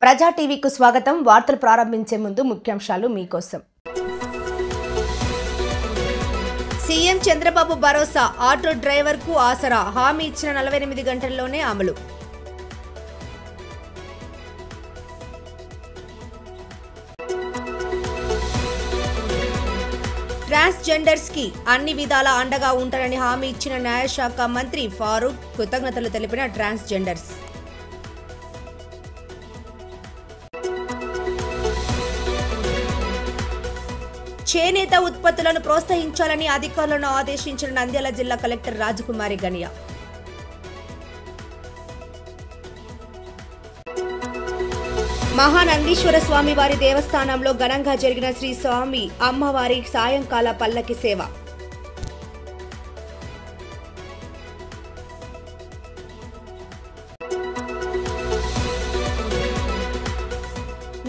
ప్రజా టీవీకు స్వాగతం. వార్తలు ప్రారంభించే ముందు ముఖ్యాంశాలు మీకోసం. సీఎం చంద్రబాబు భరోసా, ఆటో డ్రైవర్కు ఆసరా, హామీ ఇచ్చిన 48 గంటల్లోనే అమలు. ట్రాన్స్జెండర్స్ కి అన్ని విధాల అండగా ఉంటారని హామీ ఇచ్చిన న్యాయశాఖ మంత్రి ఫారూక్. కృతజ్ఞతలు తెలిపిన ట్రాన్స్జెండర్స్. చేనేత ఉత్పత్తులను ప్రోత్సహించాలని అధికారులను ఆదేశించిన నంద్యాల జిల్లా కలెక్టర్ రాజకుమారి గనియా. మహానందీశ్వర స్వామి వారి దేవస్థానంలో ఘనంగా జరిగిన శ్రీ స్వామి అమ్మవారి సాయంకాల పల్లకి సేవ.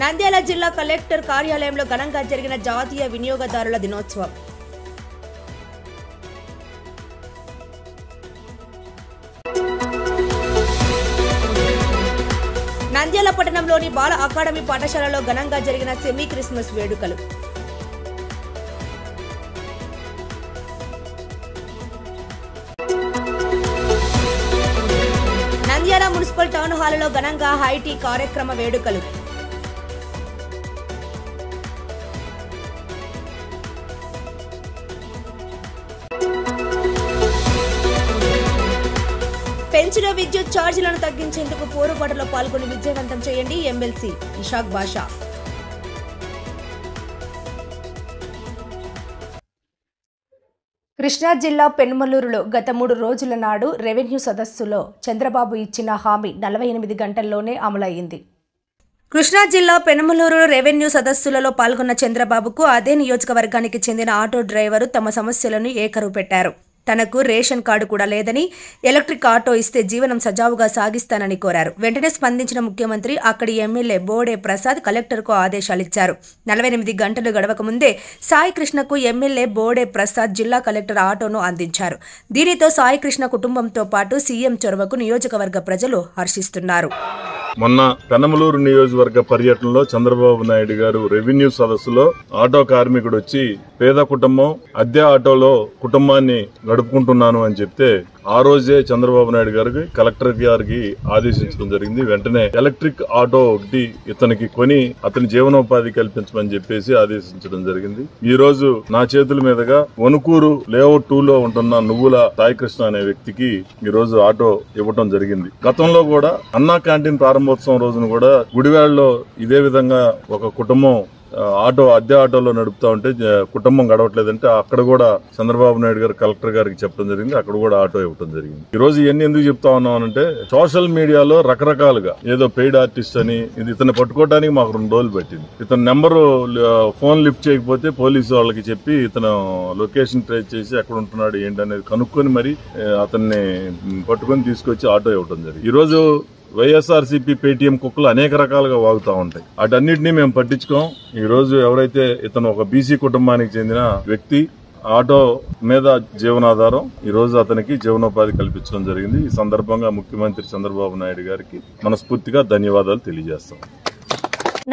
నంద్యాల జిల్లా కలెక్టర్ కార్యాలయంలో ఘనంగా జరిగిన జాతీయ వినియోగదారుల దినోత్సవం. నంద్యాల పట్టణంలోని బాల అకాడమీ పాఠశాలలో ఘనంగా జరిగిన సెమీ క్రిస్మస్ వేడుకలు. నంద్యాల మున్సిపల్ టౌన్ హాల్లో ఘనంగా హైటీ కార్యక్రమ వేడుకలు. పెంచిన విద్యుత్ ఛార్జీలను తగ్గించేందుకు పోరుబాటులో పాల్గొని విజయవంతం చేయండి ఎమ్మెల్సీ ఇషాక్ బాషా. కృష్ణా జిల్లా పెనుమలూరులో గత 3 రోజుల నాడు రెవెన్యూ సదస్సులో చంద్రబాబు ఇచ్చిన హామీ 48 గంటల్లోనే అమలయ్యింది. కృష్ణా జిల్లా పెనుమలూరు రెవెన్యూ సదస్సులలో పాల్గొన్న చంద్రబాబుకు అదే నియోజకవర్గానికి చెందిన ఆటో డ్రైవరు తమ సమస్యలను ఏకరువు పెట్టారు. తనకు రేషన్ కార్డు కూడా లేదని, ఎలక్ట్రిక్ ఆటో ఇస్తే జీవనం సజావుగా సాగిస్తానని కోరారు. వెంటనే స్పందించిన ముఖ్యమంత్రి అక్కడి ఎమ్మెల్యే బోడే ప్రసాద్ కలెక్టర్కు ఆదేశాలిచ్చారు. 48 గంటలు గడవక ముందే సాయి కృష్ణకు ఎమ్మెల్యే బోడే ప్రసాద్ జిల్లా కలెక్టర్ ఆటోను అందించారు. దీనితో సాయి కృష్ణ కుటుంబంతో పాటు సీఎం చొరవకు నియోజకవర్గ ప్రజలు హర్షిస్తున్నారు. మొన్న పెనమలూరు నియోజకవర్గ పర్యటనలో చంద్రబాబు నాయుడు గారు రెవెన్యూ సదస్సులో ఆటో కార్మికుడు వచ్చి పేద కుటుంబం అద్దె ఆటోలో కుటుంబాన్ని గడుపుకుంటున్నాను అని చెప్తే ఆ రోజే చంద్రబాబు నాయుడు గారికి కలెక్టర్ గారికి ఆదేశించడం జరిగింది. వెంటనే ఎలక్ట్రిక్ ఆటో ఒకటి ఇతనికి కొని అతని జీవనోపాధి కల్పించమని చెప్పేసి ఆదేశించడం జరిగింది. ఈ రోజు నా చేతుల మీదుగా వణుకూరు లేఅవుట్ 2 లో ఉంటున్న నువ్వుల సాయికృష్ణ అనే వ్యక్తికి ఈ రోజు ఆటో ఇవ్వడం జరిగింది. గతంలో కూడా అన్నా క్యాంటీన్ ప్రారంభోత్సవం రోజున కూడా గుడివాడలో ఇదే విధంగా ఒక కుటుంబం అద్దె ఆటోలో నడుపుతా ఉంటే కుటుంబం గడవట్లేదంటే అక్కడ కూడా చంద్రబాబు నాయుడు గారు కలెక్టర్ గారికి చెప్పడం జరిగింది. అక్కడ కూడా ఆటో ఇవ్వడం జరిగింది. ఈ రోజు ఇవన్నీ ఎందుకు చెప్తా ఉన్నాం అంటే సోషల్ మీడియాలో రకరకాలుగా ఏదో పెయిడ్ ఆర్టిస్ట్ అని ఇది ఇతను పట్టుకోవడానికి మాకు 2 రోజులు పట్టింది. ఇతను నెంబరు ఫోన్ లిఫ్ట్ చేయకపోతే పోలీసు వాళ్ళకి చెప్పి ఇతను లొకేషన్ ట్రేస్ చేసి ఎక్కడ ఉంటున్నాడు ఏంటి అనేది కనుక్కొని మరి అతన్ని పట్టుకొని తీసుకొచ్చి ఆటో ఇవ్వడం జరిగింది. ఈ రోజు వైఎస్ఆర్సీపీ పేటీఎం కుక్కలు అనేక రకాలుగా వాగుతూ ఉంటాయి. వాటన్నిటినీ మేము పట్టించుకోం. ఈ రోజు ఎవరైతే ఇతను ఒక బీసీ కుటుంబానికి చెందిన వ్యక్తి ఆటో మీద జీవనాధారం ఈ రోజు అతనికి జీవనోపాధి కల్పించడం జరిగింది. ఈ సందర్భంగా ముఖ్యమంత్రి చంద్రబాబు నాయుడు గారికి మనస్ఫూర్తిగా ధన్యవాదాలు తెలియజేస్తాం.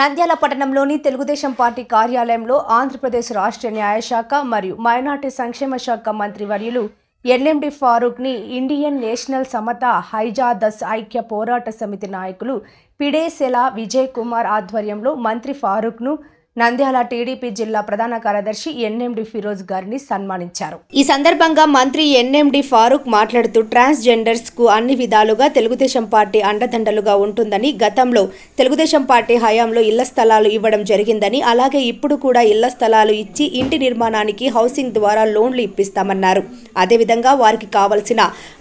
నంద్యాల పట్టణంలోని తెలుగుదేశం పార్టీ కార్యాలయంలో ఆంధ్రప్రదేశ్ రాష్ట్ర న్యాయశాఖ మరియు మైనార్టీ సంక్షేమ శాఖ మంత్రి వర్యులు ఎన్ఎండి ఫారూక్ ని ఇండియన్ నేషనల్ సమతా హైజాదస్ ఐక్య పోరాట సమితి నాయకులు పిడేసెల విజయ్ కుమార్ ఆధ్వర్యంలో మంత్రి ఫారూక్ ను నంద్యాల టీడీపీ జిల్లా ప్రధాన కార్యదర్శి ఎన్ఎండి ఫిరోజ్ గారిని సన్మానించారు. ఈ సందర్భంగా మంత్రి ఎన్ఎండి ఫారూక్ మాట్లాడుతూ ట్రాన్స్జెండర్స్ కు అన్ని విధాలుగా తెలుగుదేశం పార్టీ అండదండలుగా ఉంటుందని, గతంలో తెలుగుదేశం పార్టీ హయాంలో ఇళ్ల స్థలాలు ఇవ్వడం జరిగిందని, అలాగే ఇప్పుడు కూడా ఇళ్ల స్థలాలు ఇచ్చి ఇంటి నిర్మాణానికి హౌసింగ్ ద్వారా లోన్లు ఇప్పిస్తామన్నారు. అదేవిధంగా వారికి కావలసిన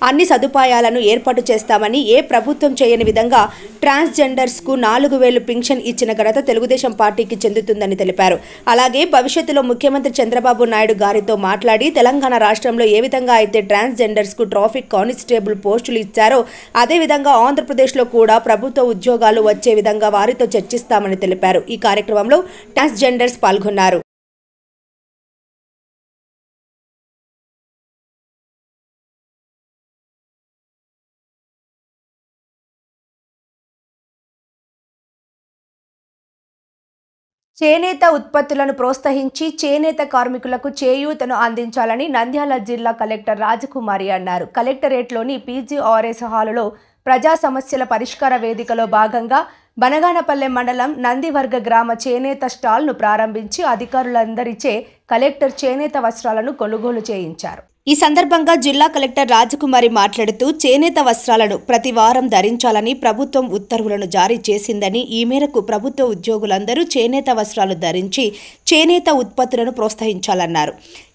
అన్ని సదుపాయాలను ఏర్పాటు చేస్తామని, ఏ ప్రభుత్వం చేయని విధంగా ట్రాన్స్జెండర్స్ కు 4000 పింఛన్ ఇచ్చిన ఘనత తెలుగుదేశం పార్టీకి చెందుతుందని తెలిపారు. అలాగే భవిష్యత్తులో ముఖ్యమంత్రి చంద్రబాబు నాయుడు గారితో మాట్లాడి తెలంగాణ రాష్ట్రంలో ఏ విధంగా అయితే ట్రాన్స్జెండర్స్ కు ట్రాఫిక్ కానిస్టేబుల్ పోస్టులు ఇచ్చారో అదేవిధంగా ఆంధ్రప్రదేశ్లో కూడా ప్రభుత్వ ఉద్యోగాలు వచ్చే విధంగా వారితో చర్చిస్తామని తెలిపారు. ఈ కార్యక్రమంలో ట్రాన్స్జెండర్స్ పాల్గొన్నారు. చేనేత ఉత్పత్తులను ప్రోత్సహించి చేనేత కార్మికులకు చేయూతను అందించాలని నంద్యాల జిల్లా కలెక్టర్ రాజకుమారి అన్నారు. కలెక్టరేట్లోని పీజీఆర్ఎస్ హాలులో ప్రజా సమస్యల పరిష్కార వేదికలో భాగంగా బనగానపల్లె మండలం నందివర్గ గ్రామ చేనేత స్టాల్ను ప్రారంభించి అధికారులందరిచే కలెక్టర్ చేనేత వస్త్రాలను కొనుగోలు చేయించారు. ఈ సందర్భంగా జిల్లా కలెక్టర్ రాజకుమారి మాట్లాడుతూ చేనేత వస్త్రాలను ప్రతి వారం ధరించాలని ప్రభుత్వం ఉత్తర్వులను జారీ చేసిందని, ఈ మేరకు ప్రభుత్వ ఉద్యోగులందరూ చేనేత వస్త్రాలు ధరించి చేనేత ఉత్పత్తులను ప్రోత్సహించాలన్నారు.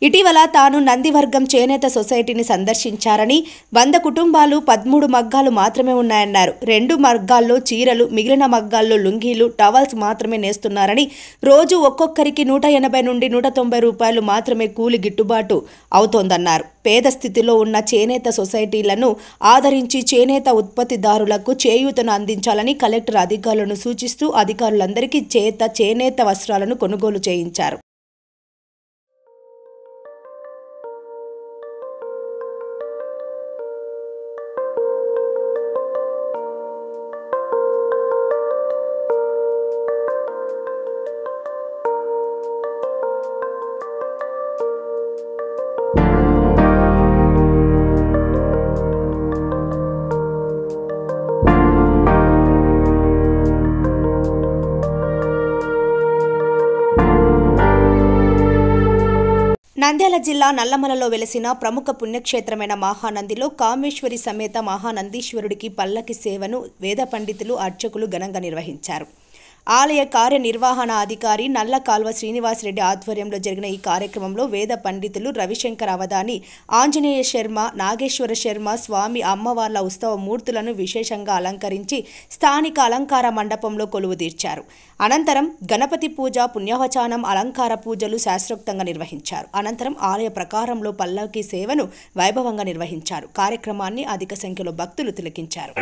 ఇటీవల తాను నందివర్గం చేనేత సొసైటీని సందర్శించారని, 100 కుటుంబాలు 13 మగ్గాలు మాత్రమే ఉన్నాయన్నారు. 2 మగ్గాల్లో చీరలు, మిగిలిన మగ్గాల్లో లుంగీలు, టవల్స్ మాత్రమే నేస్తున్నారని, రోజు ఒక్కొక్కరికి 180 నుండి 190 రూపాయలు మాత్రమే కూలి గిట్టుబాటు అవుతోందన్నారు. పేద స్థితిలో ఉన్న చేనేత సొసైటీలను ఆదరించి చేనేత ఉత్పత్తిదారులకు చేయూతను అందించాలని కలెక్టర్ అధికారులను సూచిస్తూ అధికారులందరికీ చేనేత వస్త్రాలను కొనుగోలు చేయించారు. నంద్యాల జిల్లా నల్లమలలో వెలసిన ప్రముఖ పుణ్యక్షేత్రమైన మహానందిలో కామేశ్వరి సమేత మహానందీశ్వరుడికి పల్లకి సేవను వేద పండితులు, అర్చకులు ఘనంగా నిర్వహించారు. ఆలయ కార్యనిర్వహణ అధికారి నల్ల కాల్వ శ్రీనివాసరెడ్డి ఆధ్వర్యంలో జరిగిన ఈ కార్యక్రమంలో వేద పండితులు రవిశంకర్ అవధాని, ఆంజనేయ శర్మ, నాగేశ్వర శర్మ స్వామి అమ్మవార్ల ఉత్సవ మూర్తులను విశేషంగా అలంకరించి స్థానిక అలంకార మండపంలో కొలువు తీర్చారు. అనంతరం గణపతి పూజ, పుణ్యవచానం, అలంకార పూజలు శాస్త్రోక్తంగా నిర్వహించారు. అనంతరం ఆలయ ప్రకారంలో పల్లకి సేవను వైభవంగా నిర్వహించారు. కార్యక్రమాన్ని అధిక సంఖ్యలో భక్తులు తిలకించారు.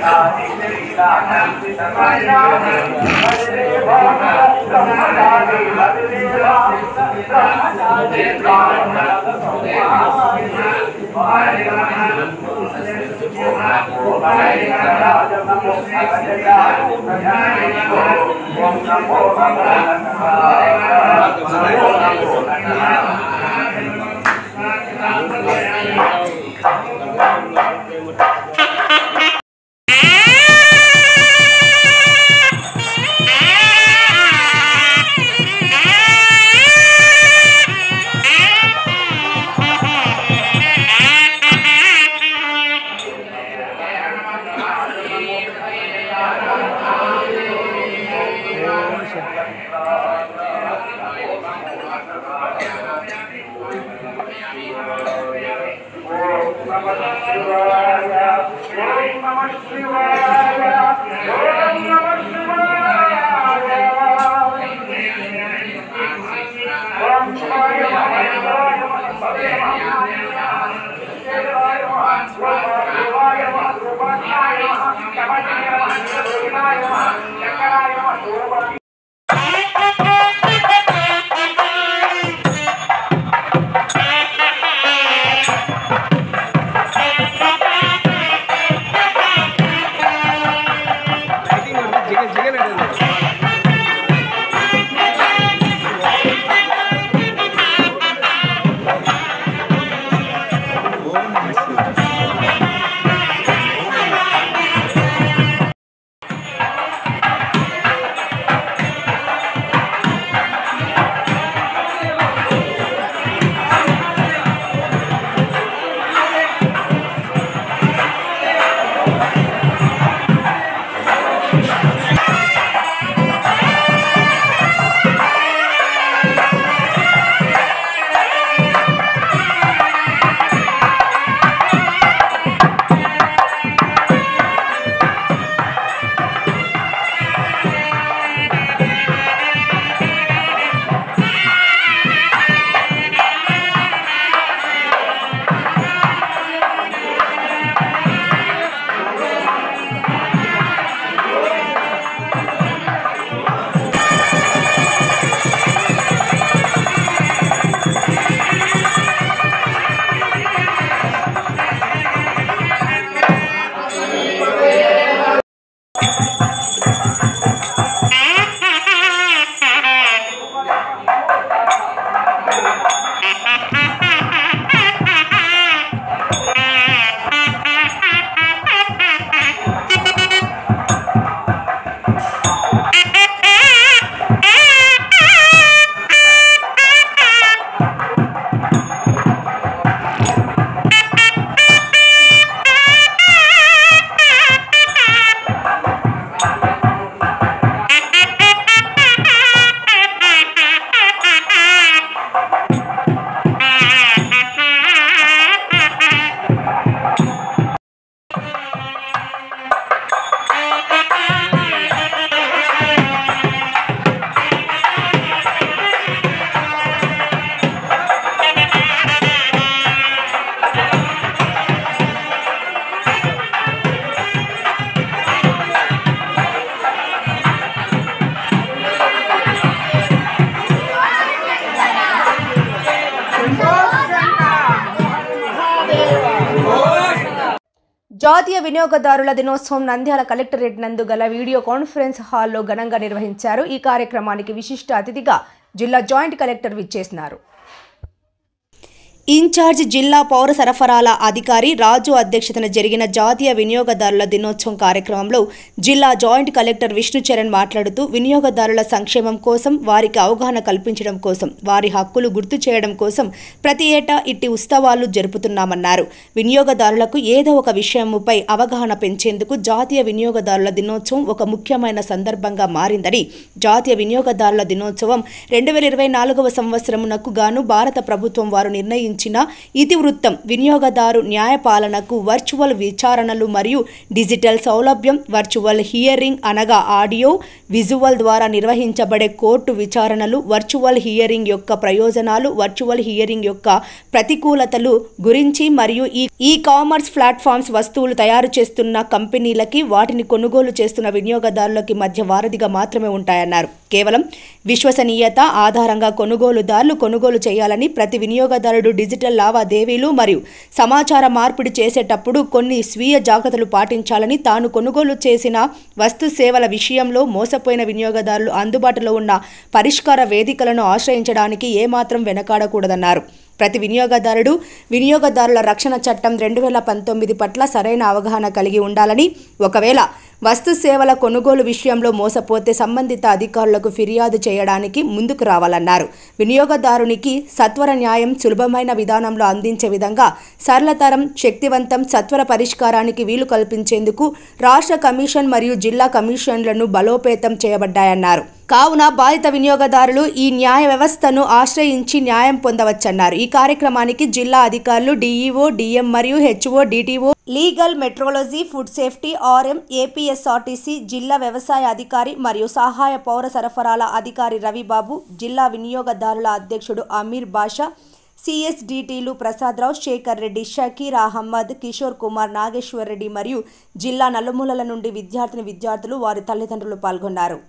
జాతీయ వినియోగదారుల దినోత్సవం నంద్యాల కలెక్టరేట్ నందు గల వీడియో కాన్ఫరెన్స్ హాల్లో ఘనంగా నిర్వహించారు. ఈ కార్యక్రమానికి విశిష్ట అతిథిగా జిల్లా జాయింట్ కలెక్టర్ విచ్చేసినారు. ఇన్ఛార్జ్ జిల్లా పౌర సరఫరాల అధికారి రాజు అధ్యక్షతన జరిగిన జాతీయ వినియోగదారుల దినోత్సవం కార్యక్రమంలో జిల్లా జాయింట్ కలెక్టర్ విష్ణుచరణ్ మాట్లాడుతూ వినియోగదారుల సంక్షేమం కోసం, వారికి అవగాహన కల్పించడం కోసం, వారి హక్కులు గుర్తు చేయడం కోసం ప్రతి ఏటా ఇట్టి ఉత్సవాలు జరుపుతున్నామన్నారు. వినియోగదారులకు ఏదో ఒక విషయంపై అవగాహన పెంచేందుకు జాతీయ వినియోగదారుల దినోత్సవం ఒక ముఖ్యమైన సందర్భంగా మారిందని, జాతీయ వినియోగదారుల దినోత్సవం 2024వ సంవత్సరమునకు గాను భారత ప్రభుత్వం వారు నిర్ణయించిన ఇతివృత్తం వినియోగదారు న్యాయపాలనకు వర్చువల్ విచారణలు మరియు డిజిటల్ సౌలభ్యం, వర్చువల్ హియరింగ్ అనగా ఆడియో విజువల్ ద్వారా నిర్వహించబడే కోర్టు విచారణలు, వర్చువల్ హియరింగ్ యొక్క ప్రయోజనాలు, వర్చువల్ హియరింగ్ యొక్క ప్రతికూలతలు గురించి మరియు ఈ కామర్స్ ప్లాట్ఫామ్స్ వస్తువులు తయారు చేస్తున్న కంపెనీలకి, వాటిని కొనుగోలు చేస్తున్న వినియోగదారులకి మధ్య వారధిగా మాత్రమే ఉంటాయన్నారు. కేవలం విశ్వసనీయత ఆధారంగా కొనుగోలుదారులు కొనుగోలు చేయాలని, ప్రతి వినియోగదారుడు డిజిటల్ లావాదేవీలు మరియు సమాచార మార్పిడి చేసేటప్పుడు కొన్ని స్వీయ జాగ్రత్తలు పాటించాలని, తాను కొనుగోలు చేసిన వస్తు సేవల విషయంలో మోసపోయిన వినియోగదారులు అందుబాటులో ఉన్న పరిష్కార వేదికలను ఆశ్రయించడానికి ఏమాత్రం వెనకాడకూడదన్నారు. ప్రతి వినియోగదారుడు వినియోగదారుల రక్షణ చట్టం 2019 పట్ల సరైన అవగాహన కలిగి ఉండాలని, ఒకవేళ వస్తు సేవల కొనుగోలు విషయంలో మోసపోతే సంబంధిత అధికారులకు ఫిర్యాదు చేయడానికి ముందుకు రావాలన్నారు. వినియోగదారునికి సత్వర న్యాయం సులభమైన విధానంలో అందించే విధంగా సరళతరం, శక్తివంతం, సత్వర పరిష్కారానికి వీలు కల్పించేందుకు రాష్ట్ర కమిషన్ మరియు జిల్లా కమిషన్లను బలోపేతం చేయబడ్డాయన్నారు. కావున బాధిత వినియోగదారులు ఈ న్యాయ వ్యవస్థను ఆశ్రయించి న్యాయం పొందవచ్చన్నారు. ఈ కార్యక్రమానికి జిల్లా అధికారులు డిఈఓ, డిఎం మరియు HO, DTO, legal, metrology, food safety, RM, APSRTC, జిల్లా వ్యవసాయ అధికారి మరియు సహాయ పౌర సరఫరాల అధికారి రవిబాబు, జిల్లా వినియోగదారుల అధ్యక్షుడు అమీర్ బాషా, సిఎస్డిటీలు ప్రసాదరావు, శేఖర్ రెడ్డి, షకీర్ అహ్మద్, కిషోర్ కుమార్, నాగేశ్వర్ రెడ్డి మరియు జిల్లా నలుమూలల నుండి విద్యార్థులు, వారి తల్లిదండ్రులు పాల్గొన్నారు.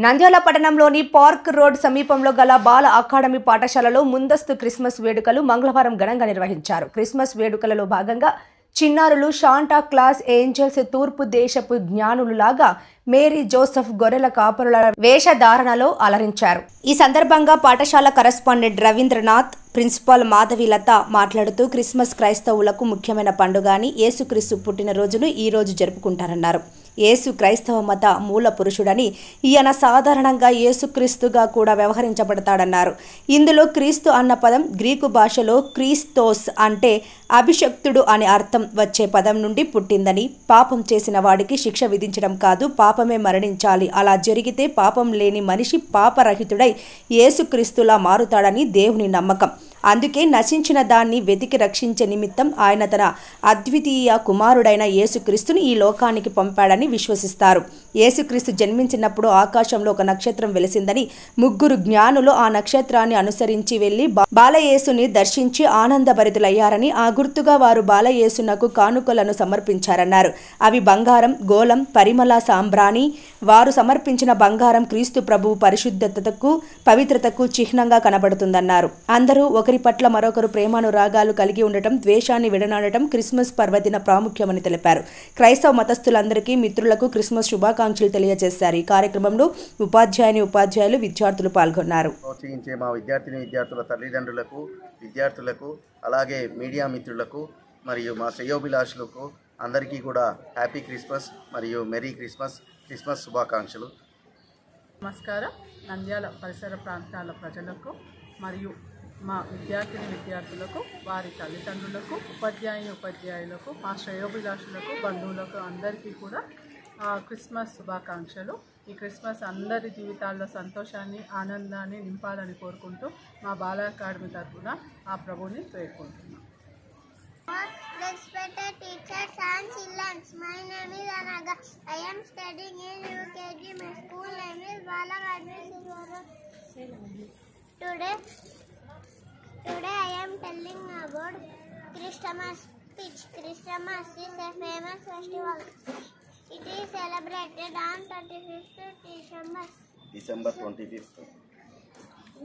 నంద్యాల పట్టణంలోని పార్క్ రోడ్ సమీపంలో గల బాల అకాడమీ పాఠశాలలో ముందస్తు క్రిస్మస్ వేడుకలు మంగళవారం ఘనంగా నిర్వహించారు. క్రిస్మస్ వేడుకలలో భాగంగా చిన్నారులు శాంటా క్లాస్, ఏంజల్స్, తూర్పు దేశపు జ్ఞానులులాగా మేరీ జోసెఫ్ గొర్రెల కాపరుల వేషధారణలో అలరించారు. ఈ సందర్భంగా పాఠశాల కరెస్పాండెంట్ రవీంద్రనాథ్, ప్రిన్సిపాల్ మాధవీలత మాట్లాడుతూ క్రిస్మస్ క్రైస్తవులకు ముఖ్యమైన పండుగ అని, యేసుక్రీస్తు పుట్టినరోజును ఈ రోజు జరుపుకుంటారన్నారు. యేసు క్రైస్తవ మత మూల పురుషుడని, ఈయన సాధారణంగా యేసుక్రీస్తుగా కూడా వ్యవహరించబడతాడన్నారు. ఇందులో క్రీస్తు అన్న పదం గ్రీకు భాషలో క్రీస్తోస్ అంటే అభిషక్తుడు అనే అర్థం వచ్చే పదం నుండి పుట్టిందని, పాపం చేసిన వాడికి శిక్ష విధించడం కాదు, పాపమే మరణించాలి, అలా జరిగితే పాపం లేని మనిషి పాపరహితుడై యేసుక్రీస్తులా మారుతాడని దేవుని నమ్మకం. అందుకే నశించిన దాన్ని వెతికి రక్షించే నిమిత్తం ఆయన తన అద్వితీయ కుమారుడైన యేసుక్రీస్తుని ఈ లోకానికి పంపాడని విశ్వసిస్తారు. యేసుక్రీస్తు జన్మించినప్పుడు ఆకాశంలో ఒక నక్షత్రం వెలిసిందని, ముగ్గురు జ్ఞానులు ఆ నక్షత్రాన్ని అనుసరించి వెళ్లి బాలయేసుని దర్శించి ఆనందభరితులయ్యారని, ఆ గుర్తుగా వారు బాలయేసునకు కానుకలను సమర్పించారన్నారు. అవి బంగారం, గోళం, పరిమళ సాంబ్రాణి. వారు సమర్పించిన బంగారం క్రీస్తు ప్రభువు పరిశుద్ధతకు, పవిత్రతకు చిహ్నంగా కనబడుతుందన్నారు. అందరూ ఒకరి పట్ల మరొకరు ప్రేమానురాగాలు కలిగి ఉండటం, ద్వేషాన్ని విడనాడటం క్రిస్మస్ పర్వదిన ప్రాముఖ్యమని తెలిపారు. క్రైస్తవ మతస్థులందరికీ, మిత్రులకు క్రిస్మస్ శుభాకాంక్షలు తెలియజేశారు. ఈ కార్యక్రమంలో ఉపాధ్యాయులు, విద్యార్థులు పాల్గొన్నారు. ప్రోత్సహించే మా విద్యార్థుల తల్లిదండ్రులకు, విద్యార్థులకు, అలాగే మీడియా మిత్రులకు మరియు మా శ్రేయోభిలాషులకు అందరికీ కూడా హ్యాపీ క్రిస్మస్ మరియు మెరీ క్రిస్మస్ శుభాకాంక్షలు. నమస్కారం. నంద్యాల పరిసర ప్రాంతాల ప్రజలకు మరియు మా విద్యార్థులకు, వారి తల్లిదండ్రులకు, ఉపాధ్యాయులకు, మా శ్రేయోభిలాషులకు, బంధువులకు అందరికీ కూడా క్రిస్మస్ శుభాకాంక్షలు. ఈ క్రిస్మస్ అందరి జీవితాల్లో సంతోషాన్ని, ఆనందాన్ని నింపాలని కోరుకుంటూ మా బాల అకాడమీ తరఫున ఆ ప్రభుని వేడుకుంటున్నాం. Respected teachers and children, my name is Anaga. I am studying in UKG. My school name is Bala Academy. Today I am telling about Christmas speech. Christmas is a famous festival. It is celebrated on 25th December. December 25th.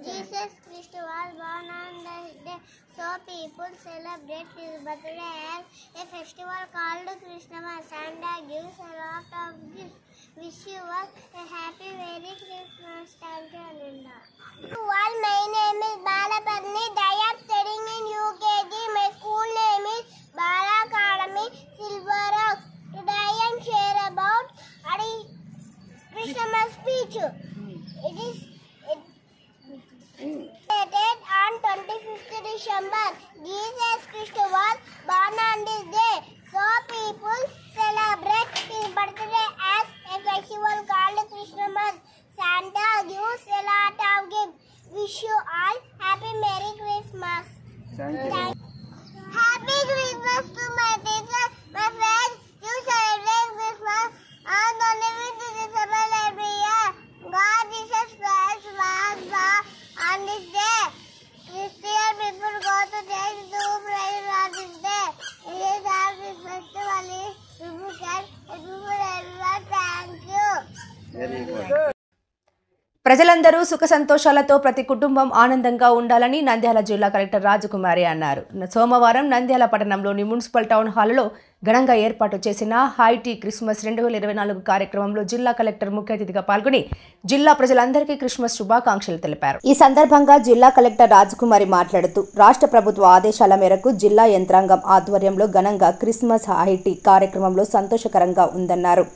Jesus Christ was born on this day, so people celebrate his birthday as a festival called Christmas. Santa gives a lot of gifts. Wish you all a happy Merry Christmas. Thank you, Ananda. Well, my name is Balaparnit. I am studying in UKG. My school name is Bala Academy, Silver Rocks. Today I am share about Christmas speech. It is dated on 25th December. Jesus Christ was born on this day, so people celebrate his birthday as a festival called Christmas. Santa gives a lot of gifts. Wish you all happy Merry Christmas. Thank you. Happy Christmas to my teacher, my friends. You celebrate Christmas on 25th December every year. God Jesus Christ was born on this day. Christian people go to church to pray on this day. It is our festival is people can everyone. Thank you. Very good. ప్రజలందరూ సుఖ సంతోషాలతో ప్రతి కుటుంబం ఆనందంగా ఉండాలని నంద్యాల జిల్లా collector రాజకుమారి అన్నారు. సోమవారం నంద్యాల పట్టణంలోని మున్సిపల్ టౌన్ హాల్లో ఘనంగా ఏర్పాటు చేసిన హైటీ క్రిస్మస్ 2024 కార్యక్రమంలో జిల్లా కలెక్టర్ ముఖ్య అతిథిగా పాల్గొని జిల్లా ప్రజలందరికీ క్రిస్మస్ శుభాకాంక్షలు తెలిపారు. ఈ సందర్భంగా జిల్లా కలెక్టర్ రాజకుమారి మాట్లాడుతూ రాష్ట్ర ప్రభుత్వ ఆదేశాల మేరకు జిల్లా యంత్రాంగం ఆధ్వర్యంలో ఘనంగా క్రిస్మస్ హైటీ కార్యక్రమంలో సంతోషకరంగా ఉందన్నారు.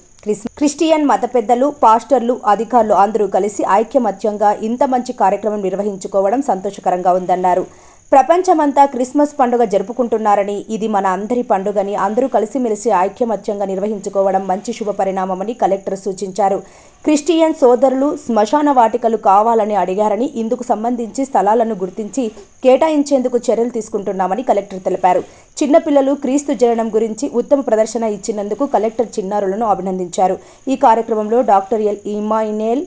క్రిస్టియన్ మత పెద్దలు, పాస్టర్లు, అధికారులు అందరూ కలిసి ఐక్యమత్యంగా ఇంత మంచి కార్యక్రమం నిర్వహించుకోవడం సంతోషకరంగా ఉందన్నారు. ప్రపంచమంతా క్రిస్మస్ పండుగ జరుపుకుంటున్నారని, ఇది మన అందరి పండుగని అందరూ కలిసిమెలిసి ఐక్యమత్యంగా నిర్వహించుకోవడం మంచి శుభ పరిణామమని కలెక్టర్ సూచించారు. క్రిస్టియన్ సోదరులు శ్మశాన వాటికలు కావాలని అడిగారని, ఇందుకు సంబంధించి స్థలాలను గుర్తించి కేటాయించేందుకు చర్యలు తీసుకుంటున్నామని కలెక్టర్ తెలిపారు. చిన్నపిల్లలు క్రీస్తు జననం గురించి ఉత్తమ ప్రదర్శన ఇచ్చినందుకు కలెక్టర్ చిన్నారులను అభినందించారు. ఈ కార్యక్రమంలో డాక్టర్ ఎల్ ఇమాయినేల్,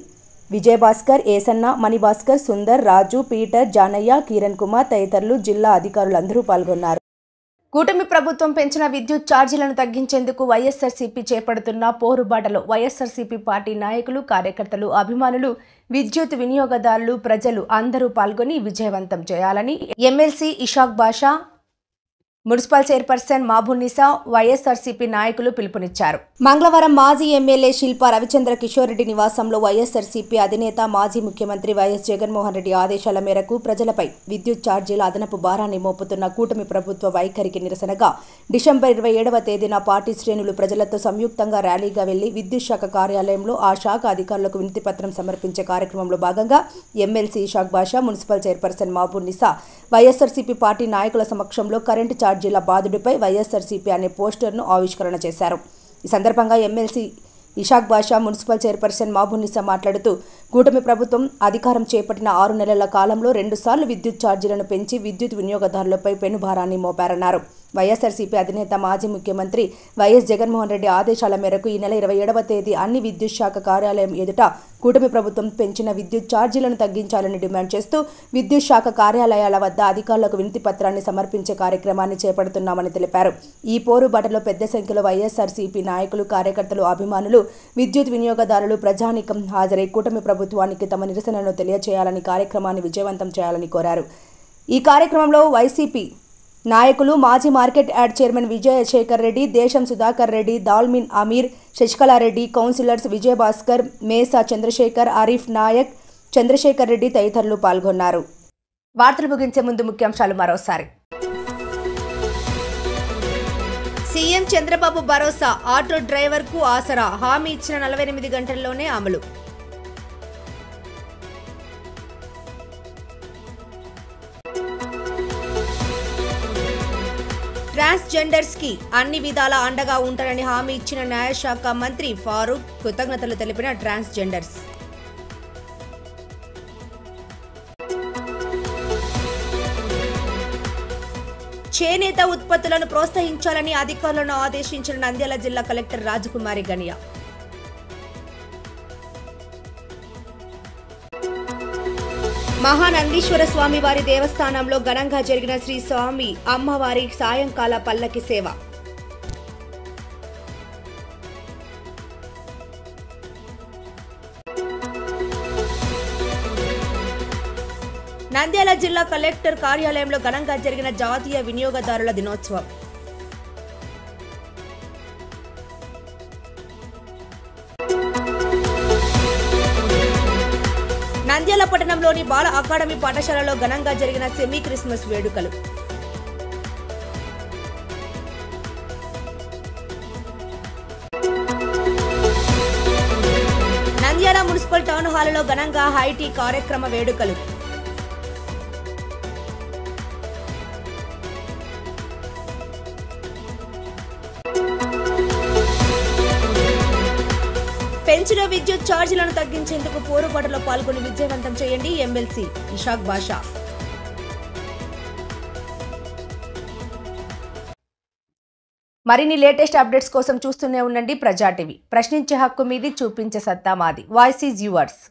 విజయభాస్కర్, ఏసన్న, మణిభాస్కర్, సుందర్, రాజు, పీటర్, జానయ్య, కిరణ్ కుమార్ తదితరులు జిల్లా అధికారులందరూ పాల్గొన్నారు. కూటమి ప్రభుత్వం పెంచిన విద్యుత్ ఛార్జీలను తగ్గించేందుకు వైఎస్ఆర్సీపీ చేపడుతున్న పోరుబాటలో వైఎస్ఆర్సీపీ పార్టీ నాయకులు, కార్యకర్తలు, అభిమానులు, విద్యుత్ వినియోగదారులు, ప్రజలు అందరూ పాల్గొని విజయవంతం చేయాలని MLC Ishaq Basha, municipal chairperson Mabunisa, YSRCP నాయకులు పిలుపునిచ్చారు. మంగళవారం మాజీ ఎమ్మెల్యే శిల్పా రవిచంద్ర కిషోర్ రెడ్డి నివాసంలో వైఎస్ఆర్సీపీ అధినేత, మాజీ ముఖ్యమంత్రి వైఎస్ జగన్మోహన్ రెడ్డి ఆదేశాల మేరకు ప్రజలపై విద్యుత్ ఛార్జీల అదనపు భారాన్ని మోపుతున్న కూటమి ప్రభుత్వ వైఖరికి నిరసనగా డిసెంబర్ 27వ తేదీన పార్టీ శ్రేణులు ప్రజలతో సంయుక్తంగా ర్యాలీగా వెళ్లి విద్యుత్ శాఖ కార్యాలయంలో ఆ శాఖ అధికారులకు వినతిపత్రం సమర్పించే కార్యక్రమంలో భాగంగా MLC Ishaq Basha, municipal chairperson Mabunisa YSRCP party నాయకుల సమక్షంలో కరెంటు ఛార్జీల బాధుడిపై వైఎస్ఆర్సీపీ అనే పోస్టర్ను ఆవిష్కరణ చేశారు. ఈ సందర్భంగా MLC Ishaq Basha, municipal chairperson Mabunisa మాట్లాడుతూ కూటమి ప్రభుత్వం అధికారం చేపట్టిన 6 నెలల కాలంలో 2 సార్లు విద్యుత్ ఛార్జీలను పెంచి విద్యుత్ వినియోగదారులపై పెనుభారాన్ని మోపారన్నారు. వైఎస్ఆర్సీపీ అధినేత, మాజీ ముఖ్యమంత్రి వైఎస్ జగన్మోహన్ రెడ్డి ఆదేశాల మేరకు ఈ నెల 27వ తేదీ అన్ని విద్యుత్ శాఖ కార్యాలయం ఎదుట కూటమి ప్రభుత్వం పెంచిన విద్యుత్ ఛార్జీలను తగ్గించాలని డిమాండ్ చేస్తూ విద్యుత్ శాఖ కార్యాలయాల వద్ద అధికారులకు వినతి పత్రాన్ని సమర్పించే కార్యక్రమాన్ని చేపడుతున్నామని తెలిపారు. ఈ పోరుబాటలో పెద్ద సంఖ్యలో వైఎస్ఆర్సీపీ నాయకులు, కార్యకర్తలు, అభిమానులు, విద్యుత్ వినియోగదారులు, ప్రజానీకం హాజరై కూటమి ప్రభుత్వానికి తమ నిరసనను తెలియజేయాలని, కార్యక్రమాన్ని విజయవంతం చేయాలని కోరారు. ఈ కార్యక్రమంలో వైసీపీ నాయకులు, మాజీ market yard chairman Vijayasekhar Reddy, దేశం సుధాకర్ రెడ్డి, దాల్మిన్ అమీర్, శశికళారెడ్డి, కౌన్సిలర్స్ విజయభాస్కర్, మేసా చంద్రశేఖర్, ఆరిఫ్ నాయక్, చంద్రశేఖర్ రెడ్డి తదితరులు పాల్గొన్నారు. వార్తలు ముగించే ముందు ముఖ్యాంశాలు మరోసారి. సీఎం చంద్రబాబు భరోసా, ఆటో డ్రైవర్కు ఆసరా, హామీ ఇచ్చిన 48 గంటల్లోనే అమలు. ట్రాన్స్జెండర్స్ కి అన్ని విధాల అండగా ఉంటారని హామీ ఇచ్చిన న్యాయశాఖ మంత్రి ఫారూక్, కృతజ్ఞతలు తెలిపిన ట్రాన్స్జెండర్స్. చేనేత ఉత్పత్తులను ప్రోత్సహించాలని అధికారులను ఆదేశించిన నంద్యాల జిల్లా కలెక్టర్ రాజకుమారి గనియా. మహానందీశ్వర స్వామి వారి దేవస్థానంలో ఘనంగా జరిగిన శ్రీ స్వామి అమ్మవారి సాయంకాల పల్లకి సేవ. నంద్యాల జిల్లా కలెక్టర్ కార్యాలయంలో ఘనంగా జరిగిన జాతీయ వినియోగదారుల దినోత్సవం. నంద్యాల పట్టణంలోని బాల అకాడమీ పాఠశాలలో ఘనంగా జరిగిన సెమీ క్రిస్మస్ వేడుకలు. నంద్యాల మున్సిపల్ టౌన్ హాల్లో ఘనంగా హైటీ కార్యక్రమ వేడుకలు. పెంచిన విద్యుత్ ఛార్జీలను తగ్గించేందుకు పోరుబాటులో పాల్గొని విజయవంతం చేయండి ఎమ్మెల్సీ ఇషాక్ బాషా. మరిన్ని లేటెస్ట్ అప్డేట్స్ కోసం చూస్తూనే ఉండండి ప్రజా టీవీ. ప్రశ్నించే హక్కు మీది, చూపించే సత్తా మాది. Voice is yours.